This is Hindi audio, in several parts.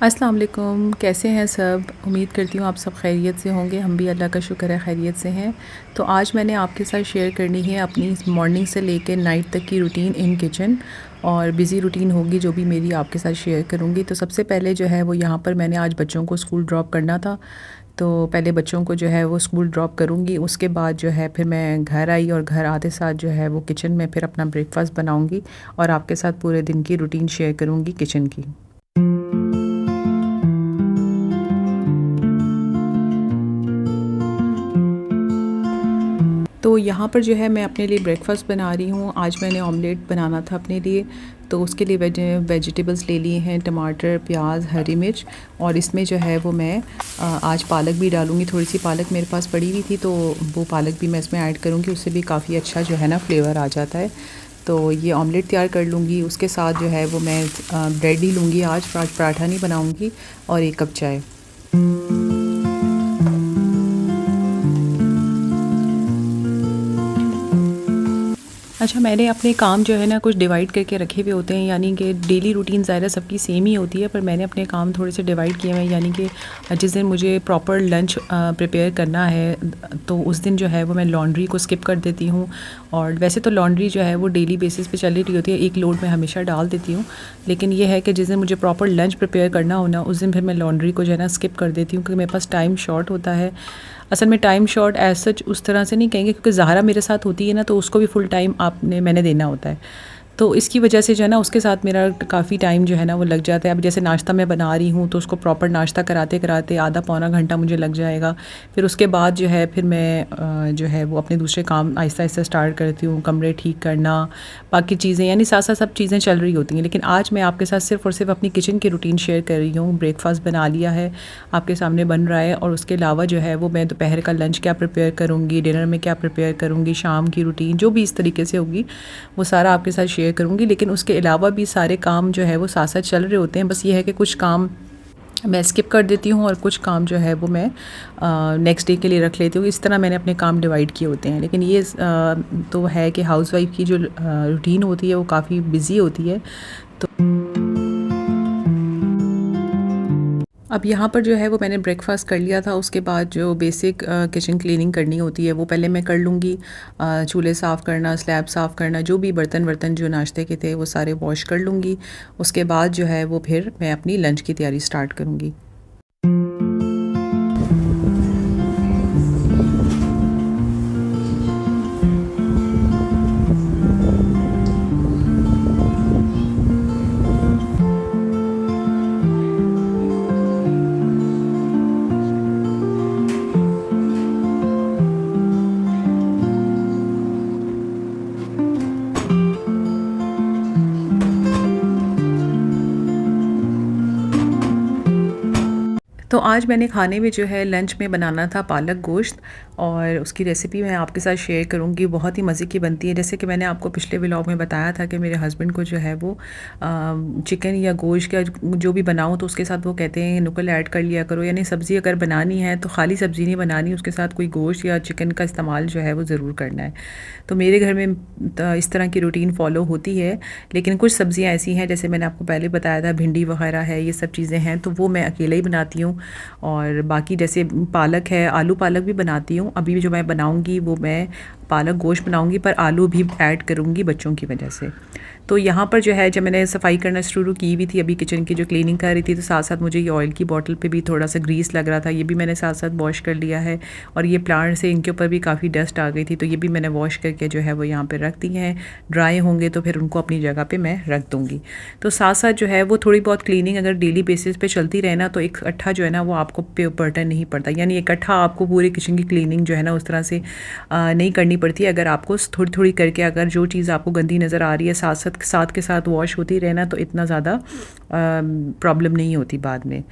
अस्सलाम वालेकुम, कैसे हैं सब? उम्मीद करती हूँ आप सब खैरियत से होंगे। हम भी अल्लाह का शुक्र है खैरियत से हैं। तो आज मैंने आपके साथ शेयर करनी है अपनी मॉर्निंग से लेके नाइट तक की रूटीन इन किचन और बिज़ी रूटीन होगी जो भी मेरी आपके साथ शेयर करूँगी। तो सबसे पहले जो है वो यहाँ पर मैंने आज बच्चों को स्कूल ड्रॉप करना था। तो पहले बच्चों को जो है वो स्कूल ड्रॉप करूँगी, उसके बाद जो है फिर मैं घर आई और घर आते साथ जो है वो किचन में फिर अपना ब्रेकफ़ास्ट बनाऊँगी और आपके साथ पूरे दिन की रूटीन शेयर करूँगी किचन की। तो यहाँ पर जो है मैं अपने लिए ब्रेकफ़ास्ट बना रही हूँ। आज मैंने ऑमलेट बनाना था अपने लिए, तो उसके लिए वेजिटेबल्स ले लिए हैं, टमाटर, प्याज, हरी मिर्च और इसमें जो है वो मैं आज पालक भी डालूँगी। थोड़ी-सी पालक मेरे पास पड़ी हुई थी, तो वो पालक भी मैं इसमें ऐड करूँगी, उससे भी काफ़ी अच्छा जो है ना फ्लेवर आ जाता है। तो ये ऑमलेट तैयार कर लूँगी, उसके साथ जो है वो मैं ब्रेड ही लूँगी आज पराठा नहीं बनाऊँगी और 1 कप चाय। अच्छा, मैंने अपने काम जो है ना कुछ डिवाइड करके रखे हुए होते हैं, यानी कि डेली रूटीन ज़ाहिर है सबकी सेम ही होती है, पर मैंने अपने काम थोड़े से डिवाइड किए हुए हैं। यानी कि जिस दिन मुझे प्रॉपर लंच प्रिपेयर करना है, तो उस दिन जो है वो मैं लॉन्ड्री को स्किप कर देती हूँ। और वैसे तो लॉन्ड्री जो है वो डेली बेसिस पे चल रही होती है, एक लोड में हमेशा डाल देती हूँ। लेकिन ये है कि जिस दिन मुझे प्रॉपर लंच प्रिपेयर करना हो ना, उस दिन फिर मैं लॉन्ड्री को जो है ना स्किप कर देती हूँ, क्योंकि मेरे पास टाइम शॉर्ट होता है। असल में टाइम शॉर्ट एज़ सच उस तरह से नहीं कहेंगे, क्योंकि ज़हरा मेरे साथ होती है ना, तो उसको भी फुल टाइम मैंने देना होता है। तो इसकी वजह से जो है ना उसके साथ मेरा काफ़ी टाइम जो है ना वो लग जाता है। अब जैसे नाश्ता मैं बना रही हूँ, तो उसको प्रॉपर नाश्ता कराते-कराते आधा पौना घंटा मुझे लग जाएगा। फिर उसके बाद जो है फिर मैं जो है वो अपने दूसरे काम आहिस्ता-आहिस्ता स्टार्ट करती हूँ, कमरे ठीक करना, बाकी चीज़ें, यानी साथ-साथ सब चीज़ें चल रही होती हैं। लेकिन आज मैं आपके साथ सिर्फ़ और सिर्फ़ अपनी किचन की रूटीन शेयर कर रही हूँ। ब्रेकफ़ास्ट बना लिया है, आपके सामने बन रहा है, और उसके अलावा जो है वो मैं दोपहर का लंच क्या प्रिपेयर करूँगी, डिनर में क्या प्रिपेयर करूँगी, शाम की रूटीन जो भी इस तरीके से होगी, वो सारा आपके साथ शेयर करूँगी। लेकिन उसके अलावा भी सारे काम जो है वो साथ-साथ चल रहे होते हैं। बस ये है कि कुछ काम मैं स्किप कर देती हूँ और कुछ काम जो है वो मैं नेक्स्ट डे के लिए रख लेती हूँ। इस तरह मैंने अपने काम डिवाइड किए होते हैं। लेकिन ये तो है कि हाउसवाइफ़ की जो रूटीन होती है वो काफ़ी बिज़ी होती है। तो अब यहाँ पर जो है वो मैंने ब्रेकफ़ास्ट कर लिया था, उसके बाद जो बेसिक किचन क्लीनिंग करनी होती है वो पहले मैं कर लूँगी। चूल्हे साफ़ करना, स्लैब साफ़ करना, जो भी बर्तन-वर्तन जो नाश्ते के थे वो सारे वॉश कर लूँगी। उसके बाद जो है वो फिर मैं अपनी लंच की तैयारी स्टार्ट करूँगी। तो आज मैंने खाने में जो है लंच में बनाना था पालक गोश्त, और उसकी रेसिपी मैं आपके साथ शेयर करूँगी। बहुत ही मज़े की बनती है। जैसे कि मैंने आपको पिछले व्लॉग में बताया था कि मेरे हस्बैंड को जो है वो चिकन या गोश्त का जो भी बनाऊँ तो उसके साथ वो कहते हैं नुकल ऐड कर लिया करो, यानी सब्ज़ी अगर बनानी है तो खाली सब्ज़ी नहीं बनानी, उसके साथ कोई गोश्त या चिकन का इस्तेमाल जो है वो ज़रूर करना है। तो मेरे घर में इस तरह की रूटीन फ़ॉलो होती है। लेकिन कुछ सब्ज़ियाँ ऐसी हैं, जैसे मैंने आपको पहले बताया था भिंडी वगैरह है, ये सब चीज़ें हैं, तो वो मैं अकेले ही बनाती हूँ। और बाकी जैसे पालक है, आलू पालक भी बनाती हूँ। अभी जो मैं बनाऊँगी वो मैं पालक गोश्त बनाऊँगी, पर आलू भी ऐड करूँगी बच्चों की वजह से। तो यहाँ पर जो है जब मैंने सफाई करना शुरू की हुई थी, अभी किचन की जो क्लीनिंग कर रही थी, तो साथ साथ मुझे ये ऑयल की बॉटल पे भी थोड़ा सा ग्रीस लग रहा था, ये भी मैंने साथ साथ वॉश कर लिया है। और ये प्लांट से इनके ऊपर भी काफ़ी डस्ट आ गई थी, तो ये भी मैंने वॉश करके जो है वो यहाँ पर रख दी हैं। ड्राई होंगे तो फिर उनको अपनी जगह पर मैं रख दूँगी। तो साथ साथ जो है वो थोड़ी बहुत क्लीनिंग अगर डेली बेसिस पे चलती रहे ना, तो इकट्ठा जो है ना वो आपको बर्डन नहीं पड़ता, यानी इकट्ठा आपको पूरी किचन की क्लीनिंग जो है ना उस तरह से नहीं करनी पड़ती। अगर आपको थोड़ी थोड़ी करके अगर जो चीज़ आपको गंदी नज़र आ रही है साथ के साथ वॉश होती रहे ना, तो इतना ज़्यादा प्रॉब्लम नहीं होती बाद में।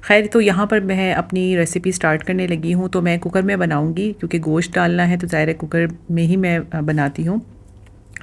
खैर, तो यहाँ पर मैं अपनी रेसिपी स्टार्ट करने लगी हूँ। तो मैं कुकर में बनाऊँगी, क्योंकि गोश्त डालना है तो ज़ाहिर है कुकर में ही मैं बनाती हूँ।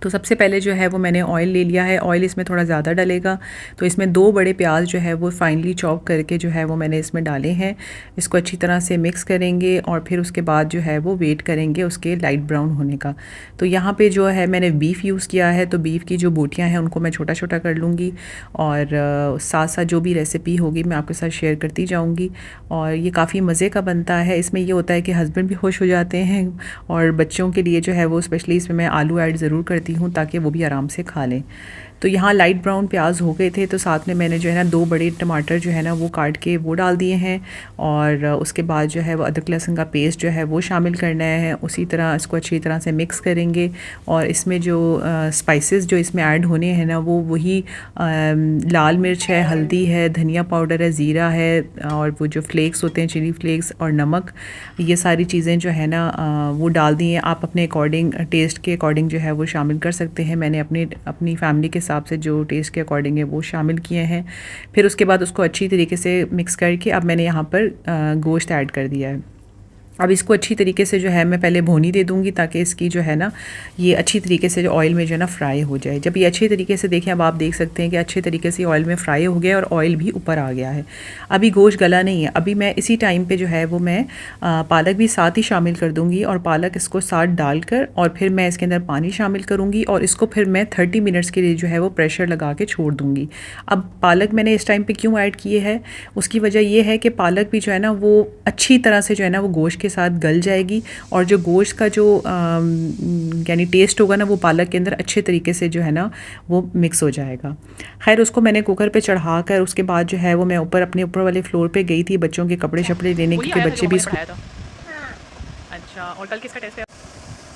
तो सबसे पहले जो है वो मैंने ऑयल ले लिया है। ऑयल इसमें थोड़ा ज़्यादा डलेगा, तो इसमें 2 बड़े प्याज जो है वो फाइनली चॉप करके जो है वो मैंने इसमें डाले हैं। इसको अच्छी तरह से मिक्स करेंगे और फिर उसके बाद जो है वो वेट करेंगे उसके लाइट ब्राउन होने का। तो यहाँ पे जो है मैंने बीफ यूज़ किया है, तो बीफ की जो बोटियाँ हैं उनको मैं छोटा छोटा कर लूँगी और साथ साथ जो भी रेसिपी होगी मैं आपके साथ शेयर करती जाऊँगी। और ये काफ़ी मज़े का बनता है। इसमें ये होता है कि हस्बैंड भी खुश हो जाते हैं और बच्चों के लिए जो है वो स्पेशली इसमें मैं आलू ऐड ज़रूर करती हूँ ताकि वो भी आराम से खा लें। तो यहाँ लाइट ब्राउन प्याज हो गए थे, तो साथ में मैंने जो है ना 2 बड़े टमाटर जो है ना वो काट के वो डाल दिए हैं और उसके बाद जो है वो अदरक लहसुन का पेस्ट जो है वो शामिल करना है। उसी तरह इसको अच्छी तरह से मिक्स करेंगे और इसमें जो स्पाइसेस जो इसमें ऐड होने हैं ना वो वही लाल मिर्च है, हल्दी है, धनिया पाउडर है, ज़ीरा है और वो जो फ्लेक्स होते हैं चिली फ्लेक्स और नमक, ये सारी चीज़ें जो है ना वो डाल दी हैं। आप अपने अकॉर्डिंग टेस्ट के अकॉर्डिंग जो है वो शामिल कर सकते हैं। मैंने अपनी फैमिली के हिसाब से जो टेस्ट के अकॉर्डिंग है वो शामिल किए हैं। फिर उसके बाद उसको अच्छी तरीके से मिक्स करके अब मैंने यहाँ पर गोश्त ऐड कर दिया है। अब इसको अच्छी तरीके से जो है मैं पहले भूनी दे दूँगी ताकि इसकी जो है ना ये अच्छी तरीके से जो ऑयल में जो है ना फ्राई हो जाए। जब ये अच्छी तरीके से देखें, अब आप देख सकते हैं कि अच्छे तरीके से ऑयल में फ्राई हो गया और ऑयल भी ऊपर आ गया है। अभी गोश्त गला नहीं है। अभी मैं इसी टाइम पे जो है वो मैं पालक भी साथ ही शामिल कर दूँगी और पालक इसको साथ डालकर और फिर मैं इसके अंदर पानी शामिल करूँगी और इसको फिर मैं 30 मिनट्स के लिए जो है वो प्रेशर लगा के छोड़ दूँगी। अब पालक मैंने इस टाइम पर क्यों ऐड किए है, उसकी वजह ये है कि पालक भी जो है ना वो अच्छी तरह से जो है ना वो गोश्त के साथ गल जाएगी और जो गोश्त का जो यानी टेस्ट होगा ना वो पालक के अंदर अच्छे तरीके से जो है ना वो मिक्स हो जाएगा। खैर उसको मैंने कुकर पे चढ़ा कर उसके बाद जो है वो मैं अपने ऊपर वाले फ्लोर पे गई थी बच्चों के कपड़े शपड़े लेने, क्योंकि बच्चे भी स्कूल। अच्छा, और कल किसका टेस्ट है?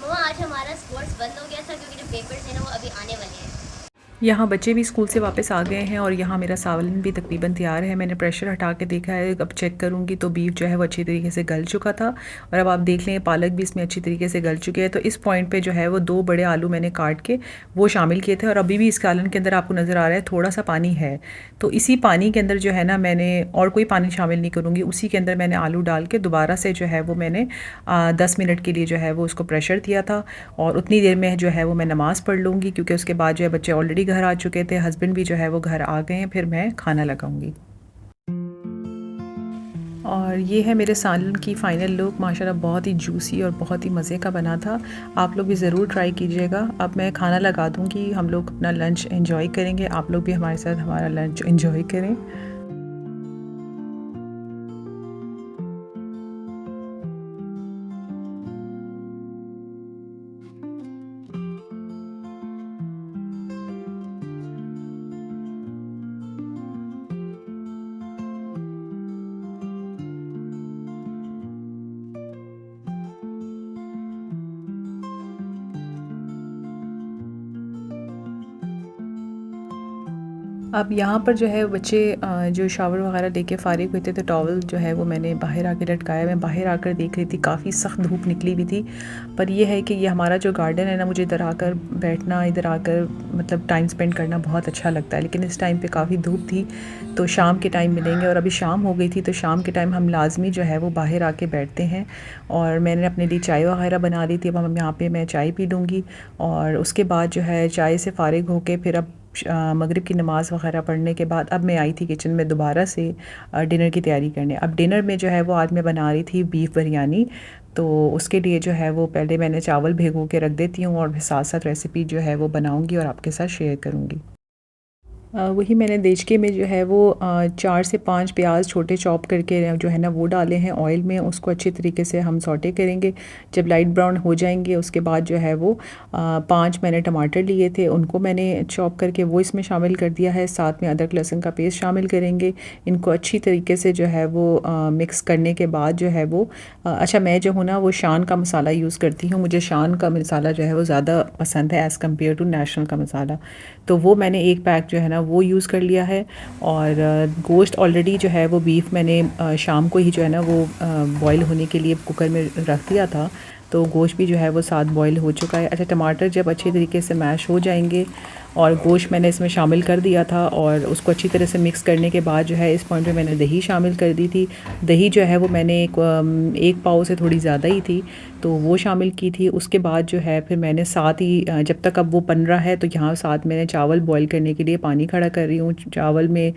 मम्मा आज हमारा स्पोर्ट्स बंद हो गया था क्योंकि जो पेपर्स हैं ना वो अभी आने वाले हैं। यहाँ बच्चे भी स्कूल से वापस आ गए हैं और यहाँ मेरा सालन भी तकरीबन तैयार है। मैंने प्रेशर हटा के देखा है, अब चेक करूँगी तो बीफ जो है वो अच्छी तरीके से गल चुका था और अब आप देख लें पालक भी इसमें अच्छी तरीके से गल चुके हैं। तो इस पॉइंट पे जो है वो 2 बड़े आलू मैंने काट के वो शामिल किए थे और अभी भी इस सालन के अंदर आपको नज़र आ रहा है थोड़ा सा पानी है। तो इसी पानी के अंदर जो है ना मैंने और कोई पानी शामिल नहीं करूँगी, उसी के अंदर मैंने आलू डाल के दोबारा से जो है वो मैंने 10 मिनट के लिए जो है वो उसको प्रेशर दिया था और उतनी देर में जो है वो मैं नमाज़ पढ़ लूँगी क्योंकि उसके बाद जो है बच्चे ऑलरेडी घर आ चुके थे, हस्बैंड भी जो है वो घर आ गए हैं, फिर मैं खाना लगाऊंगी। और ये है मेरे सालन की फ़ाइनल लुक। माशाल्लाह बहुत ही जूसी और बहुत ही मज़े का बना था। आप लोग भी ज़रूर ट्राई कीजिएगा। अब मैं खाना लगा दूँगी, हम लोग अपना लंच एंजॉय करेंगे, आप लोग भी हमारे साथ हमारा लंच एंजॉय करें। अब यहाँ पर जो है बच्चे जो शावर वगैरह लेके फ़ारिग हुए थे तो टॉवल जो है वो मैंने बाहर आके लटकाया। मैं बाहर आकर देख रही थी, काफ़ी सख्त धूप निकली हुई थी, पर ये है कि ये हमारा जो गार्डन है ना, मुझे इधर आकर बैठना, इधर आकर मतलब टाइम स्पेंड करना बहुत अच्छा लगता है। लेकिन इस टाइम पे काफ़ी धूप थी, तो शाम के टाइम मिलेंगे और अभी शाम हो गई थी, तो शाम के टाइम हम लाजमी जो है वो बाहर आके बैठते हैं। और मैंने अपने लिए चाय वगैरह बना ली थी। अब हम यहाँ पर मैं चाय पी लूँगी और उसके बाद जो है चाय से फ़ारिग होके फिर अब मगरिब की नमाज़ वगैरह पढ़ने के बाद अब मैं आई थी किचन में दोबारा से डिनर की तैयारी करने। अब डिनर में जो है वो आज मैं बना रही थी बीफ बिरयानी। तो उसके लिए जो है वो पहले मैंने चावल भिगो के रख देती हूँ और साथ साथ रेसिपी जो है वो बनाऊँगी और आपके साथ शेयर करूँगी। वही मैंने देचके में जो है वो 4 से 5 प्याज छोटे चॉप करके जो है ना वो डाले हैं ऑयल में। उसको अच्छे तरीके से हम सौटे करेंगे। जब लाइट ब्राउन हो जाएंगे उसके बाद जो है वो 5 मैंने टमाटर लिए थे, उनको मैंने चॉप करके वो इसमें शामिल कर दिया है। साथ में अदरक लहसुन का पेस्ट शामिल करेंगे। इनको अच्छी तरीके से जो है वो मिक्स करने के बाद जो है वो अच्छा, मैं जो हूँ ना वो शान का मसाला यूज़ करती हूँ। मुझे शान का मसाला जो है वो ज़्यादा पसंद है एज़ कम्पेयर टू नेशनल का मसाला। तो वो मैंने एक पैक जो है ना वो यूज़ कर लिया है। और गोश्त ऑलरेडी जो है वो बीफ मैंने शाम को ही जो है ना वो बॉईल होने के लिए कुकर में रख दिया था, तो गोश्त भी जो है वो साथ बॉईल हो चुका है। अच्छा, टमाटर जब अच्छे तरीके से मैश हो जाएंगे और गोश्त मैंने इसमें शामिल कर दिया था और उसको अच्छी तरह से मिक्स करने के बाद जो है इस पॉइंट पे मैंने दही शामिल कर दी थी। दही जो है वो मैंने एक पाव से थोड़ी ज़्यादा ही थी, तो वो शामिल की थी। उसके बाद जो है फिर मैंने साथ ही जब तक अब वो बन रहा है तो यहाँ साथ मैंने चावल बॉईल करने के लिए पानी खड़ा कर रही हूँ। चावल में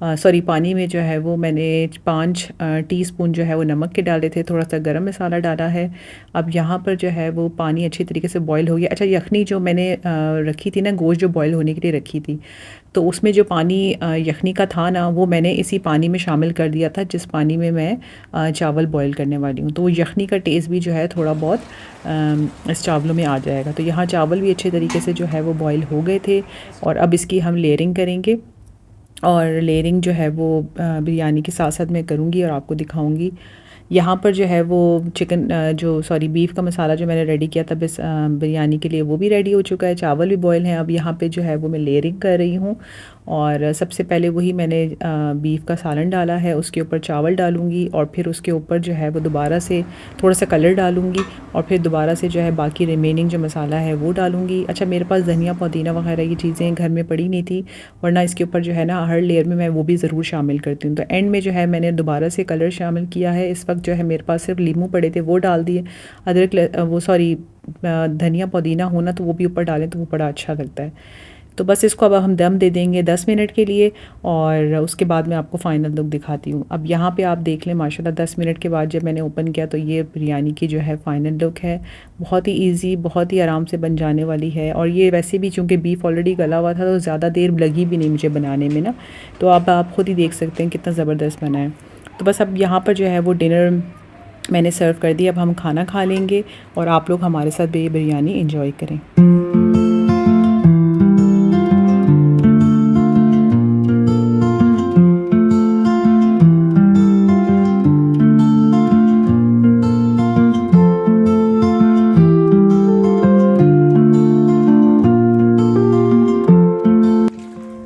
पानी में जो है वो मैंने 5 टीस्पून जो है वो नमक के डाले थे, थोड़ा सा गरम मसाला डाला है। अब यहाँ पर जो है वो पानी अच्छी तरीके से बॉईल हो गया। अच्छा, यखनी जो मैंने रखी थी ना, गोश्त जो बॉईल होने के लिए रखी थी, तो उसमें जो पानी यखनी का था ना, वो मैंने इसी पानी में शामिल कर दिया था जिस पानी में मैं चावल बॉईल करने वाली हूँ। तो वो यखनी का टेस्ट भी जो है थोड़ा बहुत इस चावलों में आ जाएगा। तो यहाँ चावल भी अच्छे तरीके से जो है वो बॉईल हो गए थे और अब इसकी हम लेयरिंग करेंगे। और लेयरिंग जो है वो बिरयानी के साथ साथ मैं करूँगी और आपको दिखाऊँगी। यहाँ पर जो है वो बीफ का मसाला जो मैंने रेडी किया था बस बिरयानी के लिए, वो भी रेडी हो चुका है। चावल भी बॉयल हैं। अब यहाँ पे जो है वो मैं लेयरिंग कर रही हूँ और सबसे पहले वही मैंने बीफ का सालन डाला है, उसके ऊपर चावल डालूँगी और फिर उसके ऊपर जो है वो दोबारा से थोड़ा सा कलर डालूँगी और फिर दोबारा से जो है बाकी रिमेनिंग जो मसाला है वो डालूँगी। अच्छा, मेरे पास धनिया पुदीना वगैरह ये चीज़ें घर में पड़ी नहीं थी, वरना इसके ऊपर जो है ना हर लेयर में मैं वो भी ज़रूर शामिल करती हूँ। तो एंड में जो है मैंने दोबारा से कलर शामिल किया है। इस वक्त जो है मेरे पास सिर्फ लीमू पड़े थे, वो डाल दिए। धनिया पुदीना होना तो वो भी ऊपर डालें तो वो बड़ा अच्छा लगता है। तो बस इसको अब हम दम दे देंगे 10 मिनट के लिए और उसके बाद मैं आपको फ़ाइनल लुक दिखाती हूँ। अब यहाँ पे आप देख लें, माशाल्लाह 10 मिनट के बाद जब मैंने ओपन किया तो ये बिरयानी की जो है फ़ाइनल लुक है। बहुत ही ईज़ी, बहुत ही आराम से बन जाने वाली है। और ये वैसे भी चूँकि बीफ ऑलरेडी गला हुआ था तो ज़्यादा देर लगी भी नहीं मुझे बनाने में ना, तो अब आप ख़ुद ही देख सकते हैं कितना ज़बरदस्त बना है। तो बस अब यहाँ पर जो है वो डिनर मैंने सर्व कर दिया। अब हम खाना खा लेंगे और आप लोग हमारे साथ ये बिरयानी एंजॉय करें।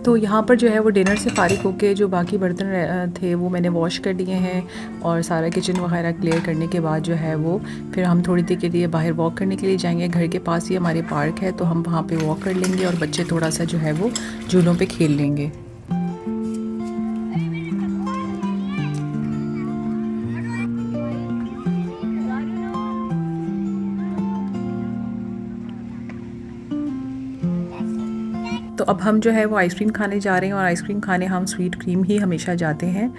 तो यहाँ पर जो है वो डिनर से फ़ारिग होके जो बाकी बर्तन थे वो मैंने वॉश कर दिए हैं और सारा किचन वगैरह क्लियर करने के बाद जो है वो फिर हम थोड़ी देर के लिए बाहर वॉक करने के लिए जाएंगे। घर के पास ही हमारे पार्क है, तो हम वहाँ पे वॉक कर लेंगे और बच्चे थोड़ा सा जो है वो झूलों पे खेल लेंगे। तो अब हम जो है वो आइसक्रीम खाने जा रहे हैं और आइसक्रीम खाने हम स्वीट क्रीम ही हमेशा जाते हैं।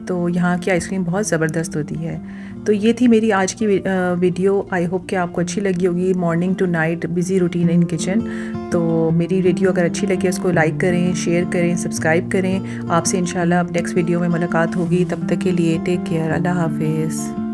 तो यहाँ की आइसक्रीम बहुत ज़बरदस्त होती है। तो ये थी मेरी आज की वीडियो। आई होप कि आपको अच्छी लगी होगी। Morning to night busy routine in kitchen. तो मेरी वीडियो अगर अच्छी लगी उसको लाइक करें, शेयर करें, सब्सक्राइब करें। आपसे इंशाल्लाह अब नेक्स्ट वीडियो में मुलाकात होगी। तब तक के लिए टेक केयर, अल्लाह हाफिज़।